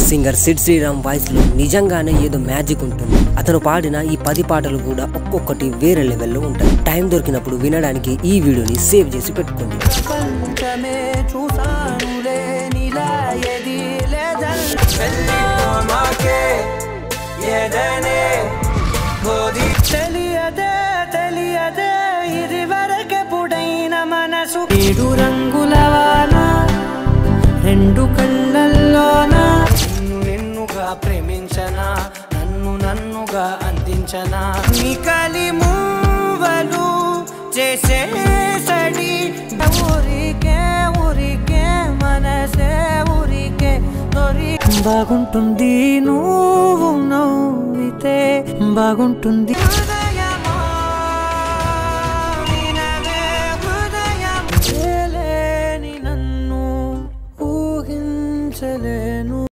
Singer Sid Sriram voice లో నిజంగానే ఏదో మ్యాజిక్ ఉంటుంది. అతను పాడిన ఈ 10 పాటలు కూడా ఒక్కొక్కటి వేరే లెవెల్లో ఉంటాయి. టైం దొరికినప్పుడు వినడానికి ఈ వీడియోని సేవ్ చేసి పెట్టుకోండి. ఏడు రంగుల వాన రెండు కళ్ళల్లోనా నిన్నుగా ప్రేమించనా నన్నుగా అందించనా నీ కలి మూవలు చేసేసడి ఊరికే మనసే ఊరికే బాగుంటుంది నువ్వు నవ్వితే బాగుంటుంది.